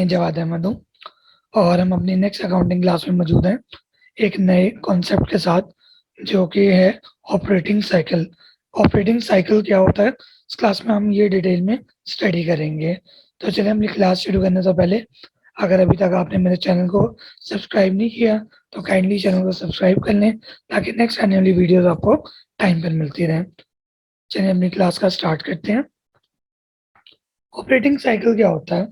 मैं जवाद अहमद हूँ और हम अपनी नेक्स्ट अकाउंटिंग क्लास में मौजूद हैं एक नए कॉन्सेप्ट के साथ जो कि है ऑपरेटिंग साइकिल। ऑपरेटिंग साइकिल क्या होता है इस क्लास में हम ये डिटेल में स्टडी करेंगे। तो चलिए हम ये क्लास शुरू करने से पहले अगर अभी तक आपने मेरे चैनल को सब्सक्राइब नहीं किया तो काइंडली चैनल को सब्सक्राइब कर लें ताकि नेक्स्ट आने वाली वीडियोस आपको टाइम पर मिलती रहें। चलिए अपनी क्लास का स्टार्ट करते हैं। ऑपरेटिंग साइकिल क्या होता है?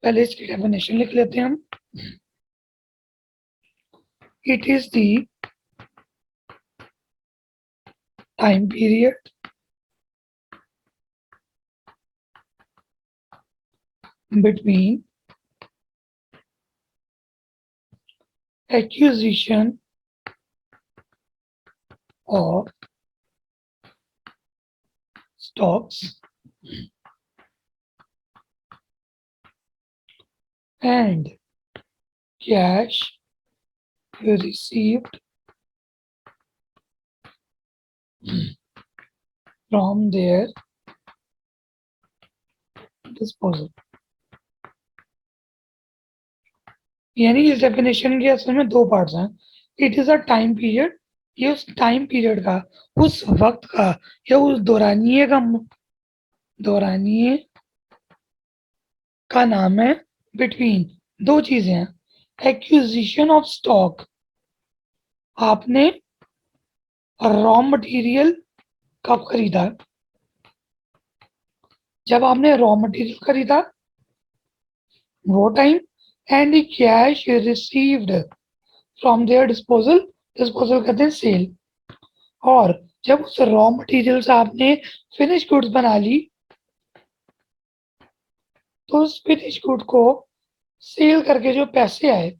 पहले इसकी डेफिनेशन लिख लेते हैं हम। It is the time period between acquisition of stocks and cash received from their disposal। यानी इस डेफिनेशन के असल में दो पार्ट्स हैं। It is a time period, ये उस टाइम पीरियड का, उस वक्त का या उस दौरानिए का नाम है। बिटवीन दो चीजें हैं। एक्विजिशन ऑफ स्टॉक, आपने रॉ मटेरियल कब खरीदा? जब आपने रॉ मटेरियल खरीदा वो time. And cash received from there disposal, disposal कहते हैं सेल। और जब उस रॉ मटेरियल से आपने फिनिश गुड्स बना ली तो उस फिनिश गुड को सेल करके जो पैसे आए,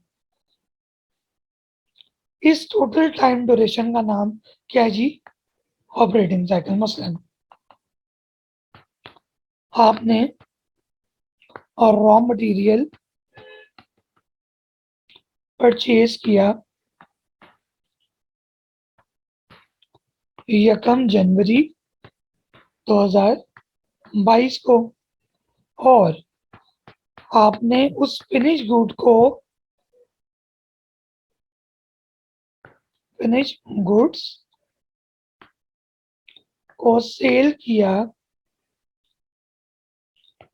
इस टोटल टाइम ड्यूरेशन का नाम क्या है जी? Operating cycle. मसलन आपने और रॉ मटेरियल परचेज किया 1 जनवरी 2022 को और आपने उस फिनिश गुड्स को सेल किया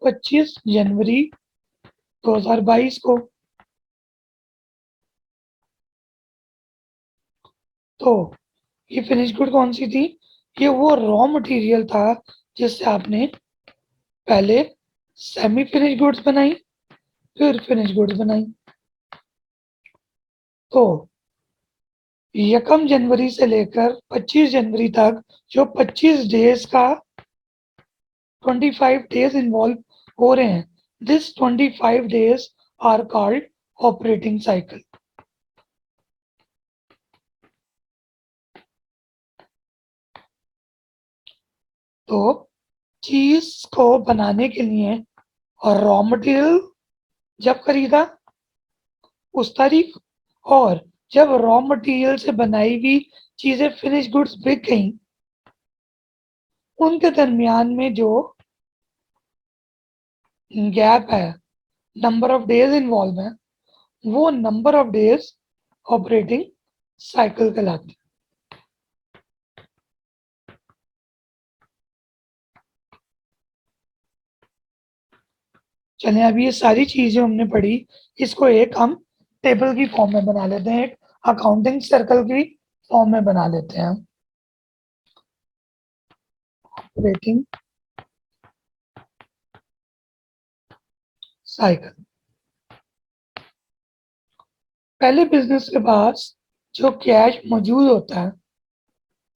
25 जनवरी 2022 को। तो ये फिनिश गुड कौन सी थी? ये वो रॉ मटेरियल था जिससे आपने पहले सेमी फिनिश गुड्स बनाई फिर फिनिश गुड्स बनाई। तो 1 जनवरी से लेकर 25 जनवरी तक जो 25 डेज का 25 डेज इन्वॉल्व हो रहे हैं, this 25 days are called operating cycle. तो चीज को बनाने के लिए और रॉ मटेरियल जब खरीदा उस तारीख, और जब रॉ मटेरियल से बनाई हुई चीजें फिनिश गुड्स बिक गई उनके दरमियान में जो गैप है, नंबर ऑफ डेज इन्वॉल्व है, वो number of days operating cycle कहलाती है। चलिए अभी ये सारी चीजें हमने पढ़ी, इसको एक हम टेबल की फॉर्म में बना लेते हैं, एक अकाउंटिंग सर्कल की फॉर्म में बना लेते हैं। Operating cycle. पहले बिजनेस के पास जो कैश मौजूद होता है,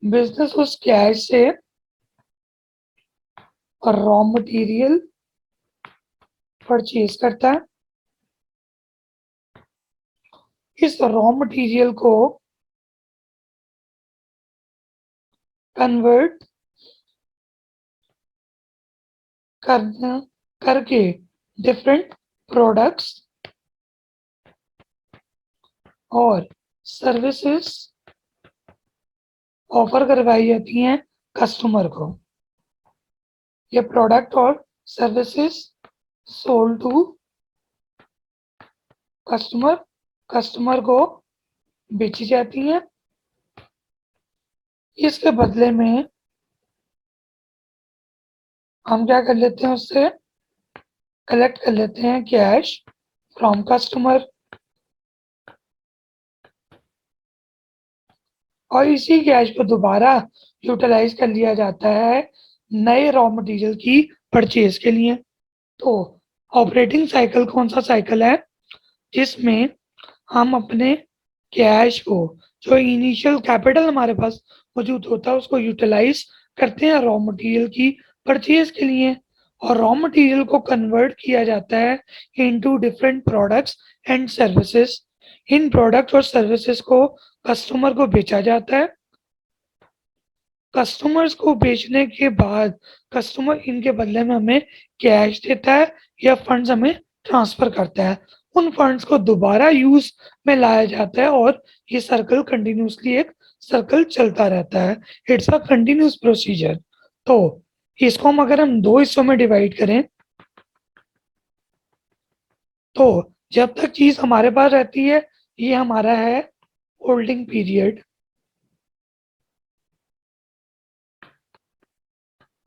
बिजनेस उस कैश से रॉ मटेरियल परचेज करता है। इस रॉ मटेरियल को कन्वर्ट करके डिफरेंट प्रोडक्ट्स और सर्विसेज ऑफर करवाई जाती हैं कस्टमर को। ये प्रोडक्ट और services sold to customer, customer को बेची जाती हैं। इसके बदले में हम क्या कर लेते हैं, उससे कलेक्ट कर लेते हैं कैश फ्रॉम कस्टमर, और इसी कैश को दोबारा यूटिलाइज कर लिया जाता है नए रॉ मटेरियल की परचेज के लिए। तो ऑपरेटिंग साइकिल कौन सा साइकिल है, जिसमें हम अपने कैश को, जो इनिशियल कैपिटल हमारे पास मौजूद होता है, उसको यूटिलाइज करते हैं रॉ मटेरियल की परचेज के लिए, और रॉ मटेरियल को कन्वर्ट किया जाता है into different products and services. In products और सर्विसेज को कस्टमर को बेचा जाता है। कस्टमर्स को बेचने के बाद कस्टमर इनके बदले में हमें कैश देता है या फंड्स हमें ट्रांसफर करता है। उन फंड्स को दोबारा यूज में लाया जाता है और ये सर्कल कंटिन्यूसली एक सर्कल चलता रहता है। It's a continuous procedure. तो इसको हम अगर हम दो हिस्सों में डिवाइड करें, तो जब तक चीज हमारे पास रहती है, ये हमारा है होल्डिंग पीरियड,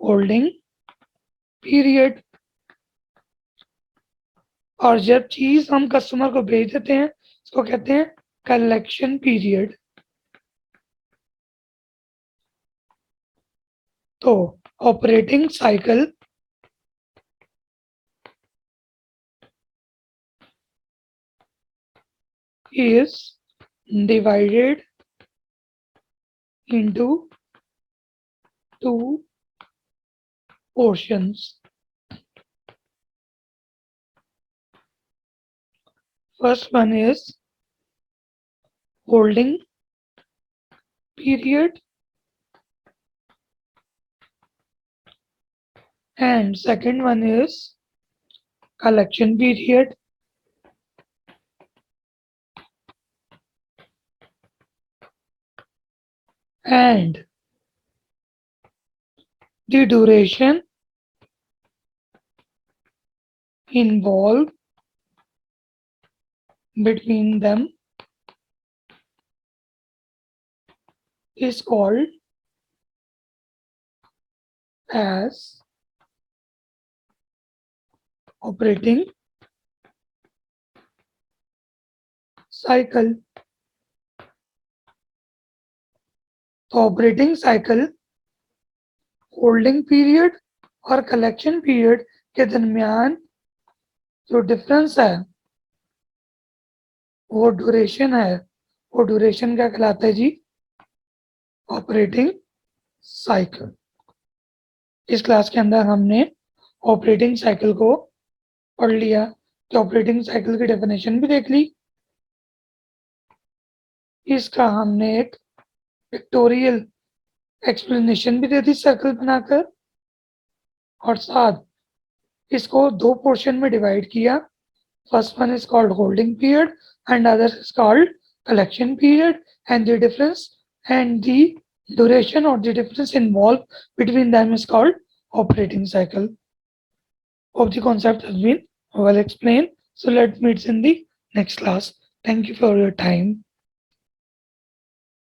होल्डिंग पीरियड। और जब चीज हम कस्टमर को भेज देते हैं, इसको कहते हैं कलेक्शन पीरियड। तो operating cycle is divided into two portions. First one is holding period and second one is collection period. And the duration involved between them is called as operating cycle. तो operating cycle holding period और collection period के दरमियान जो difference है, वो duration है। वो duration क्या कहलाता है जी? Operating cycle. इस क्लास के अंदर हमने ऑपरेटिंग साइकिल को पढ़ लिया, कि ऑपरेटिंग साइकिल की डेफिनेशन भी देख ली, इसका हमने एक पिक्टोरियल एक्सप्लेनेशन भी दे दी सर्कल बनाकर, और साथ इसको दो पोर्शन में डिवाइड किया। First one is called holding period and others is called collection period, and the difference and the duration or the difference involved between them is called operating cycle. Of the concept has been well explained, so let's meet in the next class. Thank you for your time.